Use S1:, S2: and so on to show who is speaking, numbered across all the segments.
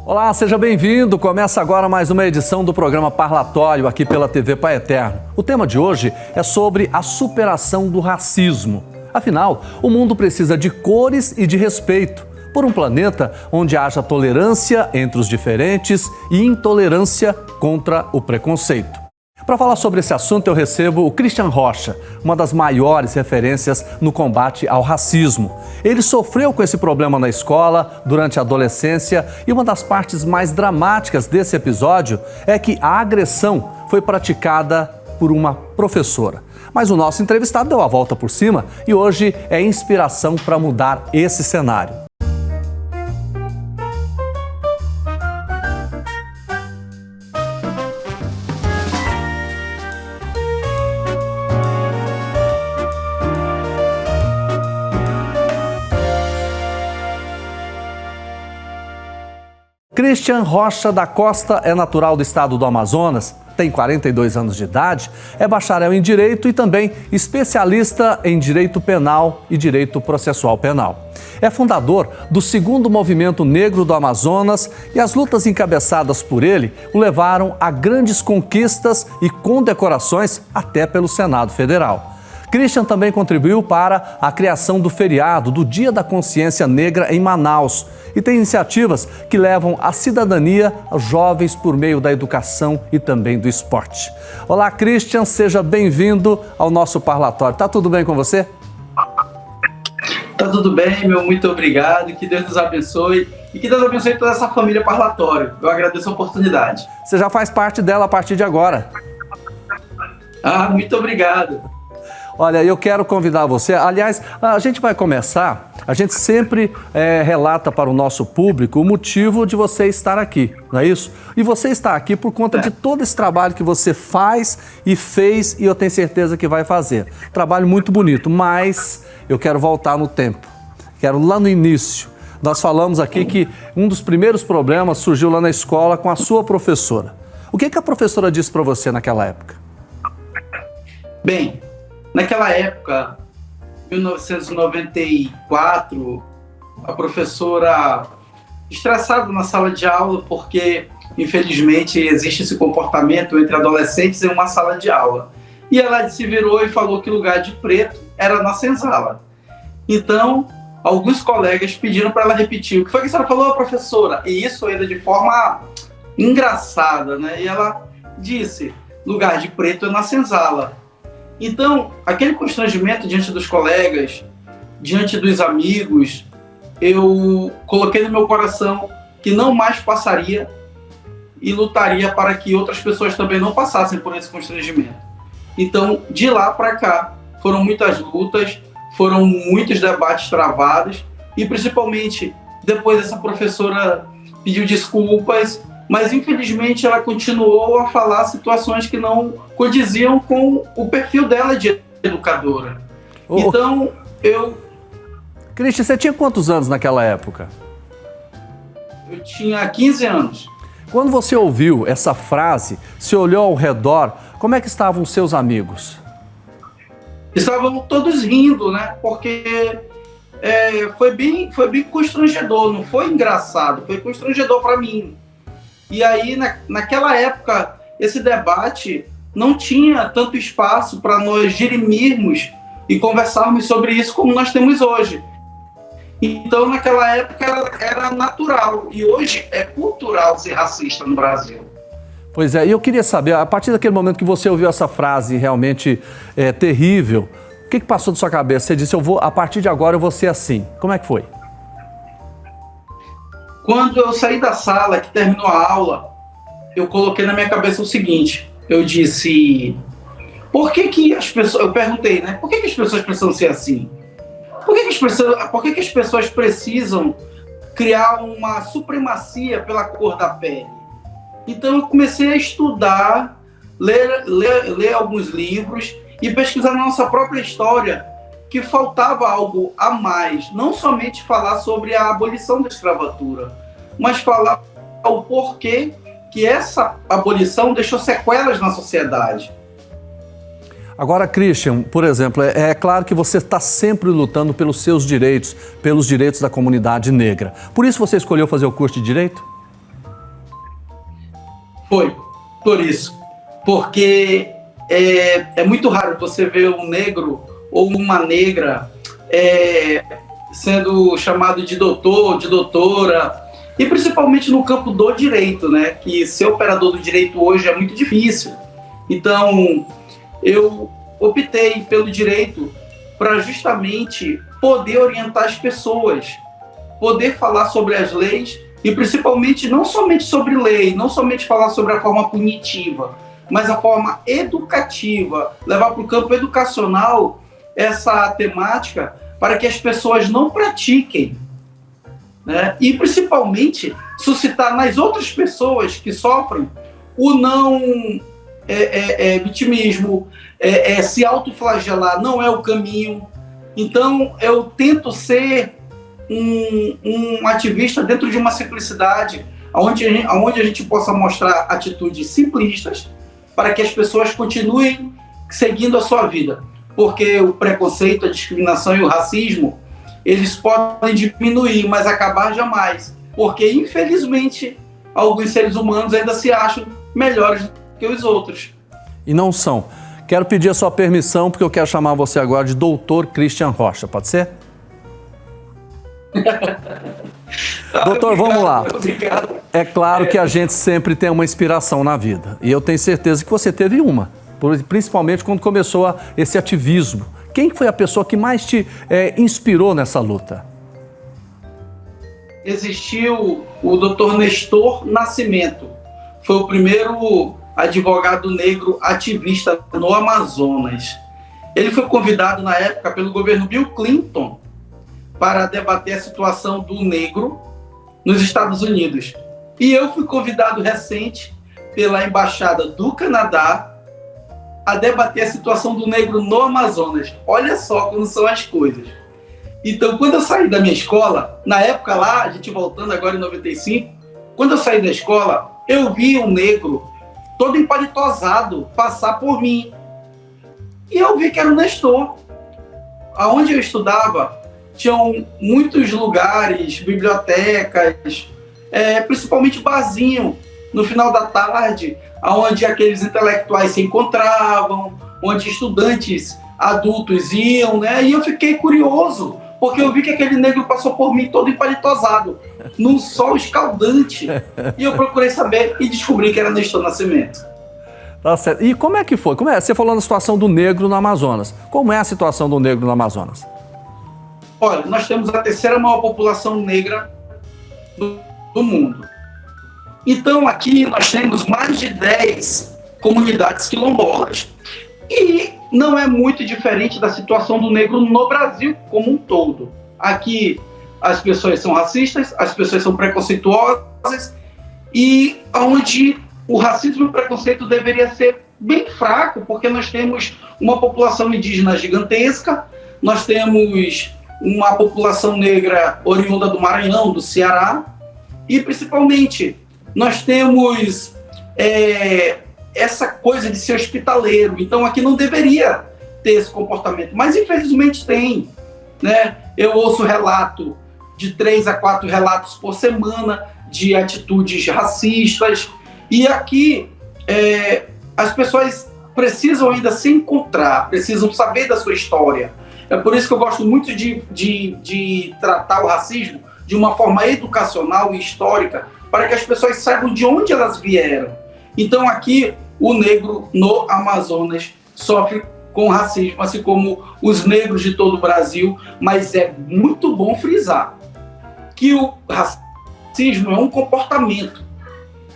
S1: Olá, seja bem-vindo. Começa agora mais uma edição do programa Parlatório aqui pela TV Pai Eterno. O tema de hoje é sobre a superação do racismo. Afinal, o mundo precisa de cores e de respeito por um planeta onde haja tolerância entre os diferentes e intolerância contra o preconceito. Para falar sobre esse assunto, eu recebo o Christian Rocha, uma das maiores referências no combate ao racismo. Ele sofreu com esse problema na escola, durante a adolescência, e uma das partes mais dramáticas desse episódio é que a agressão foi praticada por uma professora. Mas o nosso entrevistado deu a volta por cima e hoje é inspiração para mudar esse cenário. Christian Rocha da Costa é natural do estado do Amazonas, tem 42 anos de idade, é bacharel em Direito e também especialista em Direito Penal e Direito Processual Penal. É fundador do segundo movimento negro do Amazonas e as lutas encabeçadas por ele o levaram a grandes conquistas e condecorações até pelo Senado Federal. Christian também contribuiu para a criação do feriado do Dia da Consciência Negra em Manaus e tem iniciativas que levam a cidadania aos jovens por meio da educação e também do esporte. Olá, Christian, seja bem-vindo ao nosso parlatório. Tá tudo bem com você?
S2: Tá tudo bem, meu, muito obrigado, que Deus nos abençoe e que Deus abençoe toda essa família parlatório. Eu agradeço a oportunidade.
S1: Você já faz parte dela a partir de agora.
S2: Muito obrigado.
S1: Olha, eu quero convidar você, aliás, a gente vai começar, a gente sempre relata para o nosso público o motivo de você estar aqui, não é isso? E você está aqui por conta de todo esse trabalho que você faz e fez e eu tenho certeza que vai fazer. Trabalho muito bonito, mas eu quero voltar no tempo, quero lá no início. Nós falamos aqui que um dos primeiros problemas surgiu lá na escola com a sua professora. O que a professora disse para você naquela época?
S2: Bem, naquela época, 1994, a professora, estressada na sala de aula, porque, infelizmente, existe esse comportamento entre adolescentes em uma sala de aula. E ela se virou e falou que lugar de preto era na senzala. Então, alguns colegas pediram para ela repetir. O que foi que a senhora falou, professora? E isso ainda de forma engraçada, né? E ela disse, lugar de preto é na senzala. Então, aquele constrangimento diante dos colegas, diante dos amigos, eu coloquei no meu coração que não mais passaria e lutaria para que outras pessoas também não passassem por esse constrangimento. Então, de lá para cá, foram muitas lutas, foram muitos debates travados e, principalmente, depois essa professora pediu desculpas, mas infelizmente ela continuou a falar situações que não condiziam com o perfil dela de educadora. Então,
S1: Christian, você tinha quantos anos naquela época?
S2: Eu tinha 15 anos.
S1: Quando você ouviu essa frase, se olhou ao redor, como é que estavam os seus amigos?
S2: Estavam todos rindo, né? Porque foi bem constrangedor, não foi engraçado, foi constrangedor para mim. E aí, naquela época, esse debate não tinha tanto espaço para nós dirimirmos e conversarmos sobre isso como nós temos hoje. Então, naquela época, era natural. E hoje é cultural ser racista no Brasil.
S1: Pois é, e eu queria saber, a partir daquele momento que você ouviu essa frase realmente terrível, o que passou na sua cabeça? Você disse, a partir de agora eu vou ser assim. Como é que foi?
S2: Quando eu saí da sala, que terminou a aula, eu coloquei na minha cabeça o seguinte, eu disse, por que as pessoas, eu perguntei, né, por que as pessoas precisam ser assim? Por que as pessoas precisam criar uma supremacia pela cor da pele? Então eu comecei a estudar, ler alguns livros e pesquisar na nossa própria história que faltava algo a mais, não somente falar sobre a abolição da escravatura, mas falar o porquê que essa abolição deixou sequelas na sociedade.
S1: Agora, Christian, por exemplo, é claro que você está sempre lutando pelos seus direitos, pelos direitos da comunidade negra. Por isso você escolheu fazer o curso de Direito?
S2: Foi, por isso. Porque é muito raro você ver um negro ou uma negra sendo chamado de doutor, de doutora, e principalmente no campo do direito, né? Que ser operador do direito hoje é muito difícil. Então, eu optei pelo direito para justamente poder orientar as pessoas, poder falar sobre as leis e principalmente não somente sobre lei, não somente falar sobre a forma punitiva, mas a forma educativa, levar para o campo educacional essa temática para que as pessoas não pratiquem, né? E principalmente suscitar nas outras pessoas que sofrem o não vitimismo, se autoflagelar não é o caminho. Então eu tento ser um ativista dentro de uma simplicidade, onde a gente possa mostrar atitudes simplistas para que as pessoas continuem seguindo a sua vida. Porque o preconceito, a discriminação e o racismo, eles podem diminuir, mas acabar jamais. Porque, infelizmente, alguns seres humanos ainda se acham melhores do que os outros.
S1: E não são. Quero pedir a sua permissão, porque eu quero chamar você agora de Dr. Christian Rocha, pode ser? Doutor, vamos lá.
S2: Obrigado.
S1: É claro que a gente sempre tem uma inspiração na vida. E eu tenho certeza que você teve uma. Principalmente quando começou esse ativismo. Quem foi a pessoa que mais te inspirou nessa luta?
S2: Existiu o Dr. Nestor Nascimento. Foi o primeiro advogado negro ativista no Amazonas. Ele foi convidado na época pelo governo Bill Clinton para debater a situação do negro nos Estados Unidos. E eu fui convidado recente pela Embaixada do Canadá a debater a situação do negro no Amazonas. Olha só como são as coisas. Então, quando eu saí da minha escola, na época lá, a gente voltando agora em 95, quando eu saí da escola, eu vi um negro todo empalitosado passar por mim. E eu vi que era o Nestor. Aonde eu estudava, tinham muitos lugares, bibliotecas, principalmente barzinho, no final da tarde, onde aqueles intelectuais se encontravam, onde estudantes adultos iam, né? E eu fiquei curioso, porque eu vi que aquele negro passou por mim todo empalitosado, num sol escaldante. E eu procurei saber e descobri que era Nestor Nascimento.
S1: Tá certo. E como é que foi? Você falou na situação do negro no Amazonas. Como é a situação do negro no Amazonas?
S2: Olha, nós temos a terceira maior população negra do mundo. Então, aqui nós temos mais de 10 comunidades quilombolas. E não é muito diferente da situação do negro no Brasil como um todo. Aqui as pessoas são racistas, as pessoas são preconceituosas, e onde o racismo e o preconceito deveria ser bem fraco, porque nós temos uma população indígena gigantesca, nós temos uma população negra oriunda do Maranhão, do Ceará, e principalmente nós temos essa coisa de ser hospitaleiro. Então aqui não deveria ter esse comportamento, mas infelizmente tem, né? Eu ouço relato de 3 a 4 relatos por semana de atitudes racistas, e aqui as pessoas precisam ainda se encontrar, precisam saber da sua história. É por isso que eu gosto muito de tratar o racismo de uma forma educacional e histórica, para que as pessoas saibam de onde elas vieram. Então aqui o negro no Amazonas sofre com racismo, assim como os negros de todo o Brasil, mas é muito bom frisar que o racismo é um comportamento,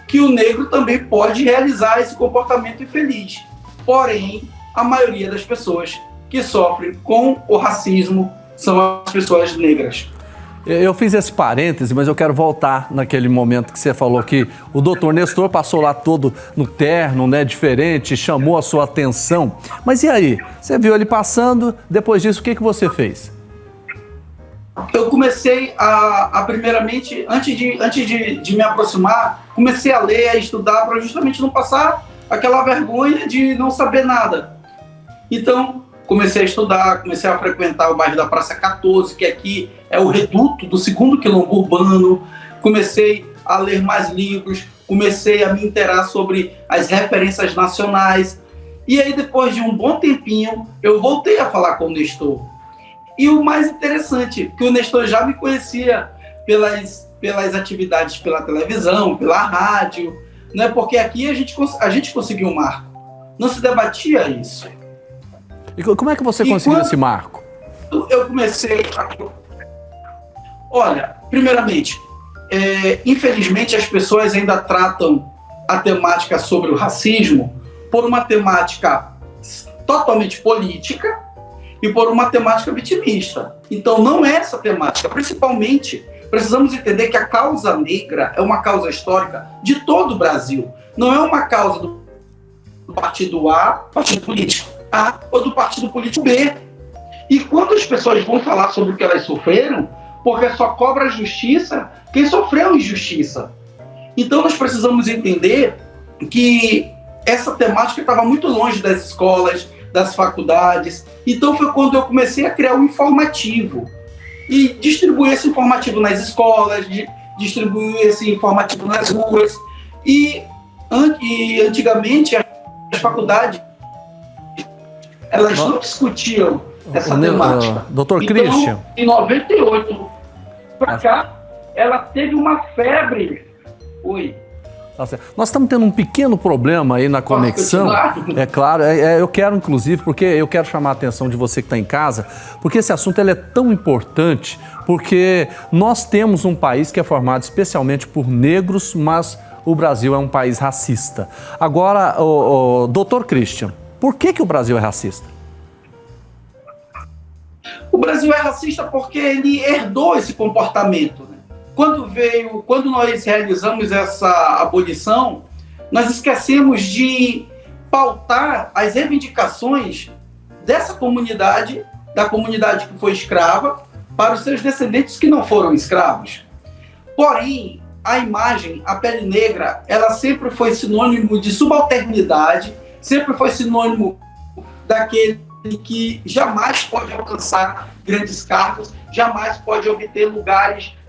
S2: que o negro também pode realizar esse comportamento infeliz. Porém, a maioria das pessoas que sofrem com o racismo são as pessoas negras.
S1: Eu fiz esse parêntese, mas eu quero voltar naquele momento que você falou que o doutor Nestor passou lá todo no terno, né, diferente, chamou a sua atenção. Mas e aí? Você viu ele passando, depois disso, o que você fez?
S2: Eu comecei primeiramente, antes de me aproximar, comecei a ler, a estudar, para justamente não passar aquela vergonha de não saber nada. Então, comecei a estudar, comecei a frequentar o bairro da Praça 14, que aqui é o reduto do segundo quilombo urbano. Comecei a ler mais livros, comecei a me interar sobre as referências nacionais. E aí, depois de um bom tempinho, eu voltei a falar com o Nestor. E o mais interessante, que o Nestor já me conhecia pelas atividades pela televisão, pela rádio, né? Porque aqui a gente conseguiu um marco. Não se debatia isso.
S1: E como é que você conseguiu esse marco?
S2: Eu comecei a... Olha, primeiramente, infelizmente as pessoas ainda tratam a temática sobre o racismo por uma temática totalmente política e por uma temática vitimista. Então não é essa temática. Principalmente, precisamos entender que a causa negra é uma causa histórica de todo o Brasil. Não é uma causa do partido A, partido político A, ou do partido político B. E quando as pessoas vão falar sobre o que elas sofreram, porque só cobra justiça quem sofreu injustiça. Então nós precisamos entender que essa temática estava muito longe das escolas, das faculdades. Então foi quando eu comecei a criar um informativo e distribuir esse informativo nas escolas, distribuir esse informativo nas ruas. E antigamente as faculdades elas não discutiam essa temática.
S1: Doutor
S2: então,
S1: Christian.
S2: Em 98 para cá, ela teve uma febre. Oi.
S1: Nós estamos tendo um pequeno problema aí na conexão. É claro, eu quero inclusive, porque eu quero chamar a atenção de você que está em casa, porque esse assunto ele é tão importante, porque nós temos um país que é formado especialmente por negros, mas o Brasil é um país racista. Agora, doutor Christian, por que o Brasil é racista?
S2: O Brasil é racista porque ele herdou esse comportamento, né? Quando nós realizamos essa abolição, nós esquecemos de pautar as reivindicações dessa comunidade, da comunidade que foi escrava, para os seus descendentes que não foram escravos. Porém, a imagem, a pele negra, ela sempre foi sinônimo de subalternidade, sempre foi sinônimo daquele que jamais pode alcançar grandes cargos, jamais pode obter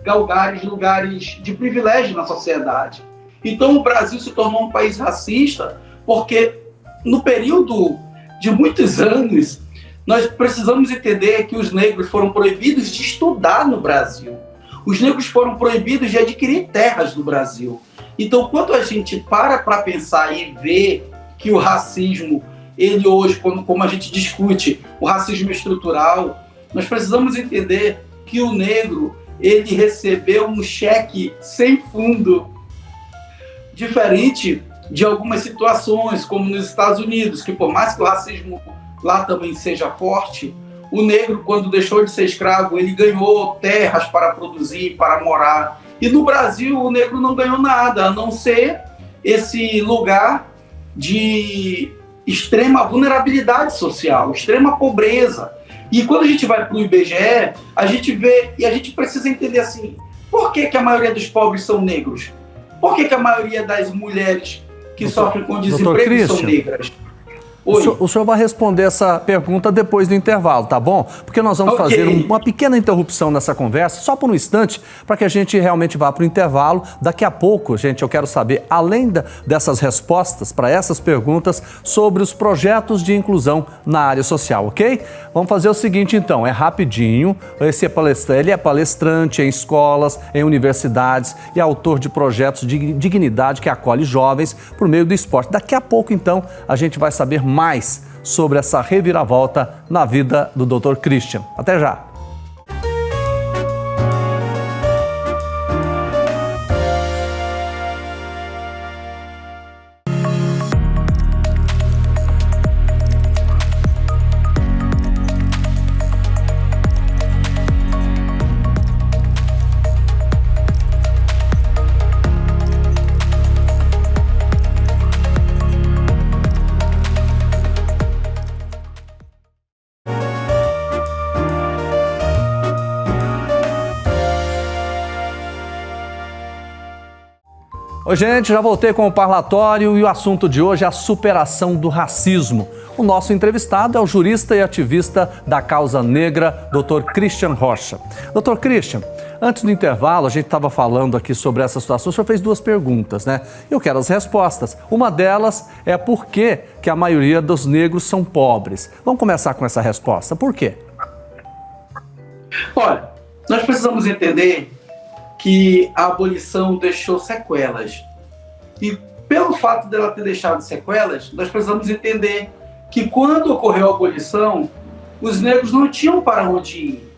S2: galgares, lugares de privilégio na sociedade. Então o Brasil se tornou um país racista porque no período de muitos anos nós precisamos entender que os negros foram proibidos de estudar no Brasil. Os negros foram proibidos de adquirir terras no Brasil. Então quando a gente para pensar e ver que o racismo, ele hoje, como a gente discute o racismo estrutural, nós precisamos entender que o negro, ele recebeu um cheque sem fundo, diferente de algumas situações, como nos Estados Unidos, que por mais que o racismo lá também seja forte, o negro, quando deixou de ser escravo, ele ganhou terras para produzir, para morar. E no Brasil, o negro não ganhou nada, a não ser esse lugar de extrema vulnerabilidade social, extrema pobreza. E quando a gente vai para o IBGE, a gente vê, e a gente precisa entender assim, por que a maioria dos pobres são negros? Por que a maioria das mulheres que sofrem com desemprego são negras?
S1: O senhor vai responder essa pergunta depois do intervalo, tá bom? Porque nós vamos fazer uma pequena interrupção nessa conversa, só por um instante, para que a gente realmente vá para o intervalo. Daqui a pouco, gente, eu quero saber, além dessas respostas para essas perguntas, sobre os projetos de inclusão na área social, ok? Vamos fazer o seguinte, então, é rapidinho. Ele é palestrante em escolas, em universidades e autor de projetos de dignidade que acolhe jovens por meio do esporte. Daqui a pouco, então, a gente vai saber mais sobre essa reviravolta na vida do Dr. Christian. Até já! Oi, gente, já voltei com o parlatório e o assunto de hoje é a superação do racismo. O nosso entrevistado é o jurista e ativista da causa negra, Dr. Christian Rocha. Dr. Christian, antes do intervalo, a gente estava falando aqui sobre essa situação, o senhor fez duas perguntas, né? Eu quero as respostas. Uma delas é por que a maioria dos negros são pobres. Vamos começar com essa resposta. Por quê?
S2: Olha, nós precisamos entender que a abolição deixou sequelas. E pelo fato dela ter deixado sequelas, nós precisamos entender que quando ocorreu a abolição, os negros não tinham para onde ir.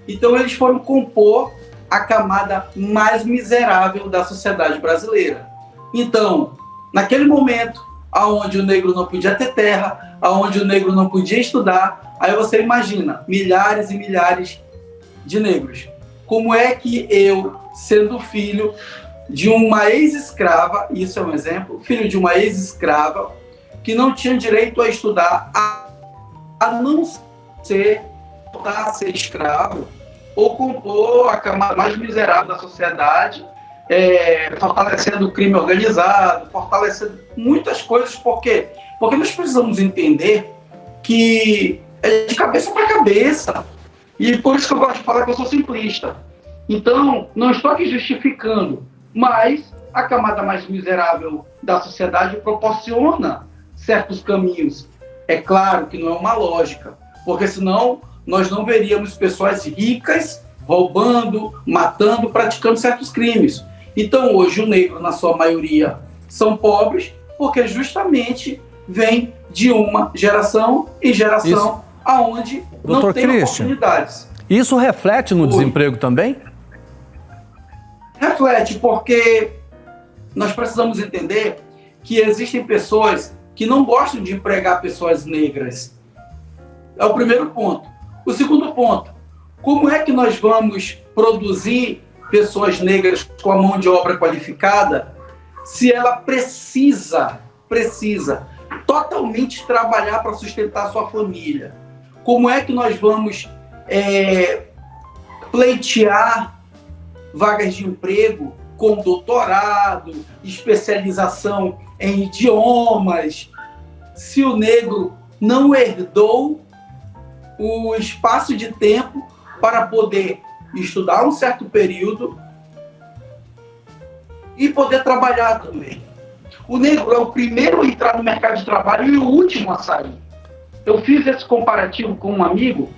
S2: Então eles foram compor a camada mais miserável da sociedade brasileira. Então, naquele momento, onde o negro não podia ter terra, onde o negro não podia estudar, aí você imagina, milhares e milhares de negros. Como é que eu, sendo filho de uma ex-escrava, isso é um exemplo, filho de uma ex-escrava, que não tinha direito a estudar, a não ser escravo, ou compor a camada mais miserável da sociedade, fortalecendo o crime organizado, fortalecendo muitas coisas. Por quê? Porque nós precisamos entender que é de cabeça para cabeça. E por isso que eu gosto de falar que eu sou simplista. Então, não estou aqui justificando, mas a camada mais miserável da sociedade proporciona certos caminhos. É claro que não é uma lógica, porque senão nós não veríamos pessoas ricas roubando, matando, praticando certos crimes. Então, hoje, o negro, na sua maioria, são pobres, porque justamente vem de uma geração em geração aonde não tem oportunidades.
S1: Isso reflete no desemprego também?
S2: Reflete, porque nós precisamos entender que existem pessoas que não gostam de empregar pessoas negras. É o primeiro ponto. O segundo ponto, como é que nós vamos produzir pessoas negras com a mão de obra qualificada se ela precisa totalmente trabalhar para sustentar a sua família? Como é que nós vamos pleitear vagas de emprego com doutorado, especialização em idiomas, se o negro não herdou o espaço de tempo para poder estudar um certo período e poder trabalhar também? O negro é o primeiro a entrar no mercado de trabalho e o último a sair. Eu fiz esse comparativo com um amigo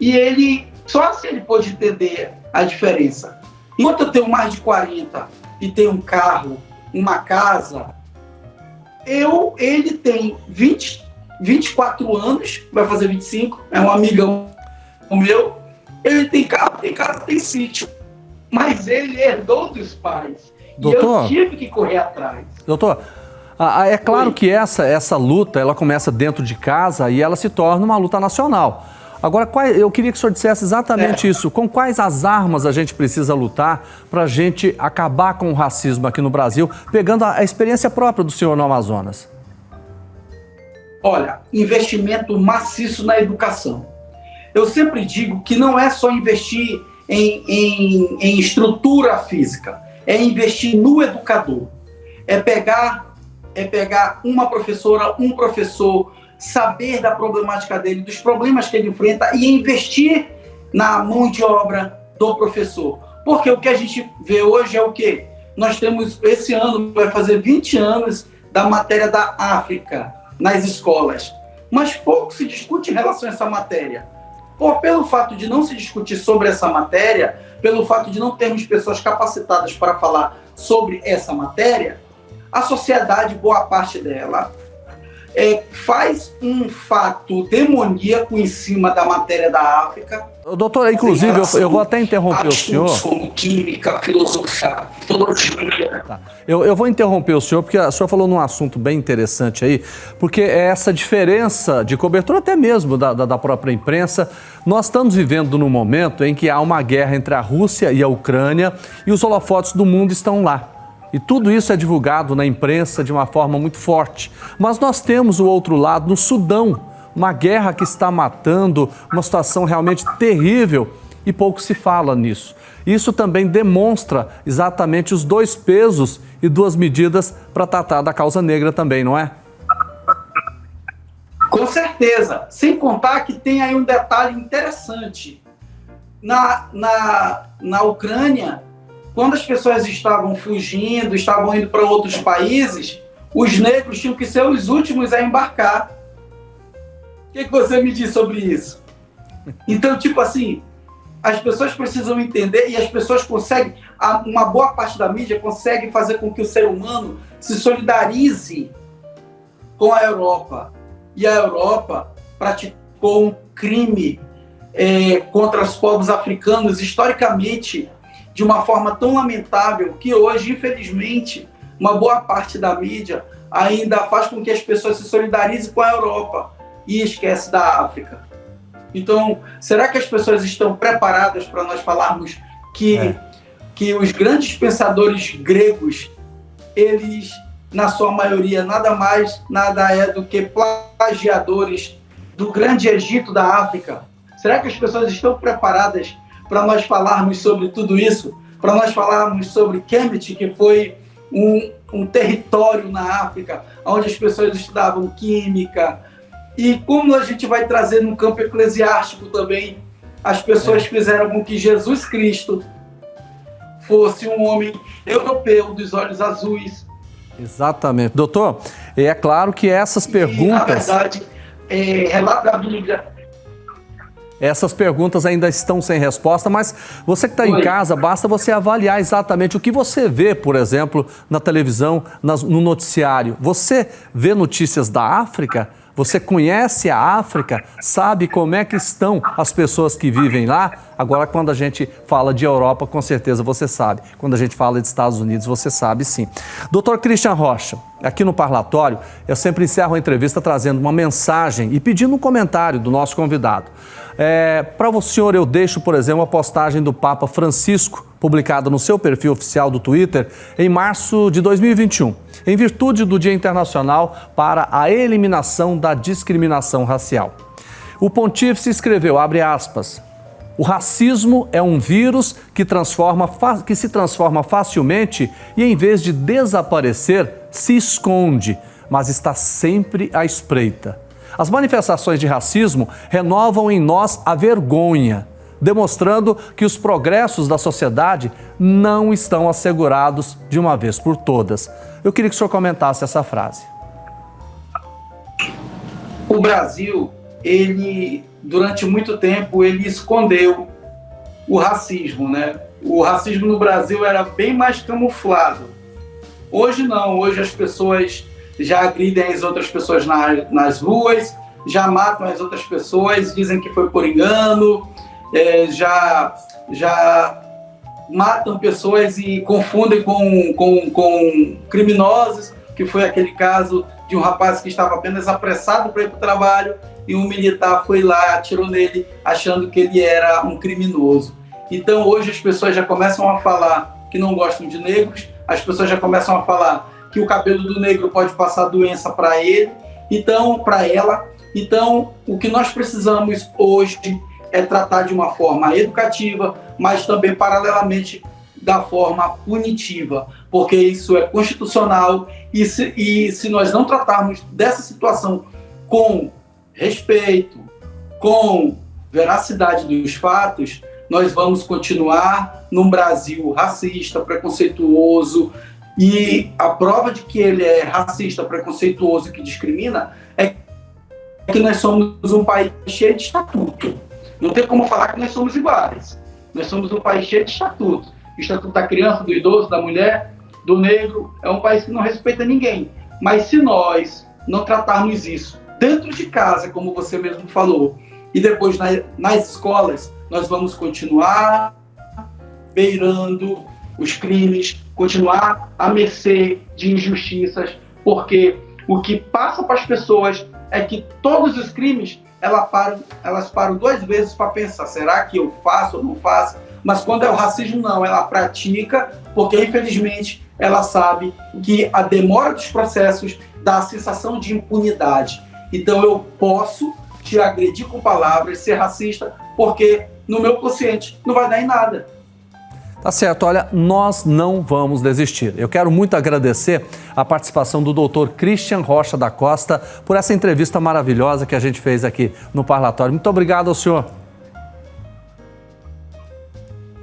S2: e ele, só assim ele pôde entender a diferença. Enquanto eu tenho mais de 40 e tenho um carro, uma casa, ele tem 24 anos, vai fazer 25, é um amigão meu, ele tem carro, tem casa, tem sítio, mas ele herdou dos pais.
S1: Doutor,
S2: e eu tive que correr atrás.
S1: Doutor, é claro que essa luta, ela começa dentro de casa e ela se torna uma luta nacional. Agora, eu queria que o senhor dissesse exatamente isso. Com quais as armas a gente precisa lutar para a gente acabar com o racismo aqui no Brasil, pegando a experiência própria do senhor no Amazonas?
S2: Olha, investimento maciço na educação. Eu sempre digo que não é só investir em estrutura física, é investir no educador. É pegar uma professora, um professor, saber da problemática dele, dos problemas que ele enfrenta e investir na mão de obra do professor. Porque o que a gente vê hoje é o quê? Nós temos, esse ano, vai fazer 20 anos da matéria da África nas escolas. Mas pouco se discute em relação a essa matéria. Pelo fato de não se discutir sobre essa matéria, pelo fato de não termos pessoas capacitadas para falar sobre essa matéria, a sociedade, boa parte dela, faz um fato demoníaco em cima da matéria da África.
S1: Doutor, inclusive, eu vou até interromper o senhor.
S2: Como química, filosofia.
S1: Tá. Eu vou interromper o senhor, porque o senhor falou num assunto bem interessante aí, porque é essa diferença de cobertura até mesmo da própria imprensa. Nós estamos vivendo num momento em que há uma guerra entre a Rússia e a Ucrânia e os holofotes do mundo estão lá. E tudo isso é divulgado na imprensa de uma forma muito forte. Mas nós temos o outro lado, no Sudão, uma guerra que está matando, uma situação realmente terrível e pouco se fala nisso. Isso também demonstra exatamente os dois pesos e duas medidas para tratar da causa negra também, não é?
S2: Com certeza. Sem contar que tem aí um detalhe interessante. Na Ucrânia, quando as pessoas estavam fugindo, estavam indo para outros países, os negros tinham que ser os últimos a embarcar. O que você me diz sobre isso? Então, tipo assim, as pessoas precisam entender e as pessoas conseguem, uma boa parte da mídia consegue fazer com que o ser humano se solidarize com a Europa. E a Europa praticou um crime contra os povos africanos, historicamente, de uma forma tão lamentável que hoje, infelizmente, uma boa parte da mídia ainda faz com que as pessoas se solidarizem com a Europa e esquece da África. Então, será que as pessoas estão preparadas para nós falarmos que os grandes pensadores gregos, eles, na sua maioria, nada é do que plagiadores do grande Egito da África? Será que as pessoas estão preparadas para nós falarmos sobre tudo isso? Para nós falarmos sobre Kemet, que foi um território na África, onde as pessoas estudavam química. E como a gente vai trazer no campo eclesiástico também, as pessoas fizeram com que Jesus Cristo fosse um homem europeu dos olhos azuis.
S1: Exatamente. Doutor, é claro que essas perguntas...
S2: Na verdade, relato da Bíblia...
S1: Essas perguntas ainda estão sem resposta, mas você que está em casa, basta você avaliar exatamente o que você vê, por exemplo, na televisão, no noticiário. Você vê notícias da África? Você conhece a África? Sabe como é que estão as pessoas que vivem lá? Agora, quando a gente fala de Europa, com certeza você sabe. Quando a gente fala de Estados Unidos, você sabe sim. Dr. Christian Rocha, aqui no Parlatório, eu sempre encerro a entrevista trazendo uma mensagem e pedindo um comentário do nosso convidado. Para o senhor, eu deixo, por exemplo, a postagem do Papa Francisco, publicada no seu perfil oficial do Twitter, em março de 2021, em virtude do Dia Internacional para a Eliminação da Discriminação Racial. O pontífice escreveu, abre aspas, o racismo é um vírus que se transforma facilmente e, em vez de desaparecer, se esconde, mas está sempre à espreita. As manifestações de racismo renovam em nós a vergonha, demonstrando que os progressos da sociedade não estão assegurados de uma vez por todas. Eu queria que o senhor comentasse essa frase.
S2: O Brasil, durante muito tempo, ele escondeu o racismo, né? O racismo no Brasil era bem mais camuflado. Hoje não, hoje as pessoas já agridem as outras pessoas nas ruas, já matam as outras pessoas, dizem que foi por engano, já matam pessoas e confundem com criminosos, que foi aquele caso de um rapaz que estava apenas apressado para ir para o trabalho e um militar foi lá, atirou nele, achando que ele era um criminoso. Então hoje as pessoas já começam a falar que não gostam de negros, as pessoas já começam a falar que o cabelo do negro pode passar doença para ele, para ela. Então, o que nós precisamos hoje é tratar de uma forma educativa, mas também, paralelamente, da forma punitiva, porque isso é constitucional e se nós não tratarmos dessa situação com respeito, com veracidade dos fatos, nós vamos continuar num Brasil racista, preconceituoso. E a prova de que ele é racista, preconceituoso e que discrimina é que nós somos um país cheio de estatuto. Não tem como falar que nós somos iguais. Nós somos um país cheio de estatuto. O estatuto da criança, do idoso, da mulher, do negro. É um país que não respeita ninguém. Mas se nós não tratarmos isso dentro de casa, como você mesmo falou, e depois nas escolas, nós vamos continuar beirando os crimes, continuar à mercê de injustiças, porque o que passa para as pessoas é que todos os crimes elas param duas vezes para pensar, será que eu faço ou não faço? Mas quando é o racismo, não, ela pratica, porque infelizmente ela sabe que a demora dos processos dá a sensação de impunidade. Então eu posso te agredir com palavras, ser racista, porque no meu consciente não vai dar em nada.
S1: Tá certo, olha, nós não vamos desistir. Eu quero muito agradecer a participação do Dr. Christian Rocha da Costa por essa entrevista maravilhosa que a gente fez aqui no Parlatório. Muito obrigado ao senhor.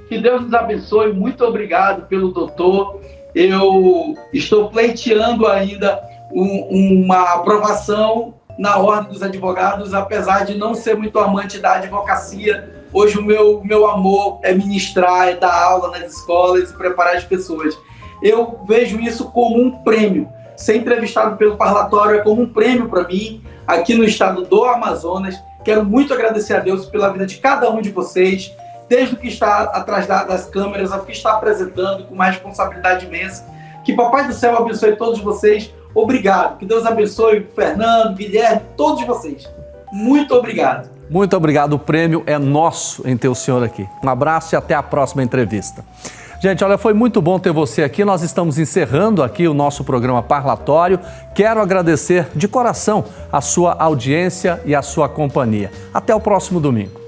S2: Que Deus nos abençoe, muito obrigado pelo doutor. Eu estou pleiteando ainda uma aprovação na Ordem dos Advogados, apesar de não ser muito amante da advocacia. Hoje o meu amor é ministrar, é dar aula nas escolas e preparar as pessoas. Eu vejo isso como um prêmio. Ser entrevistado pelo Parlatório é como um prêmio para mim, aqui no estado do Amazonas. Quero muito agradecer a Deus pela vida de cada um de vocês, desde o que está atrás das câmeras, ao que está apresentando com uma responsabilidade imensa. Que Papai do Céu abençoe todos vocês. Obrigado. Que Deus abençoe o Fernando, Guilherme, todos vocês. Muito obrigado.
S1: Muito obrigado. O prêmio é nosso em ter o senhor aqui. Um abraço e até a próxima entrevista. Gente, olha, foi muito bom ter você aqui. Nós estamos encerrando aqui o nosso programa Parlatório. Quero agradecer de coração a sua audiência e a sua companhia. Até o próximo domingo.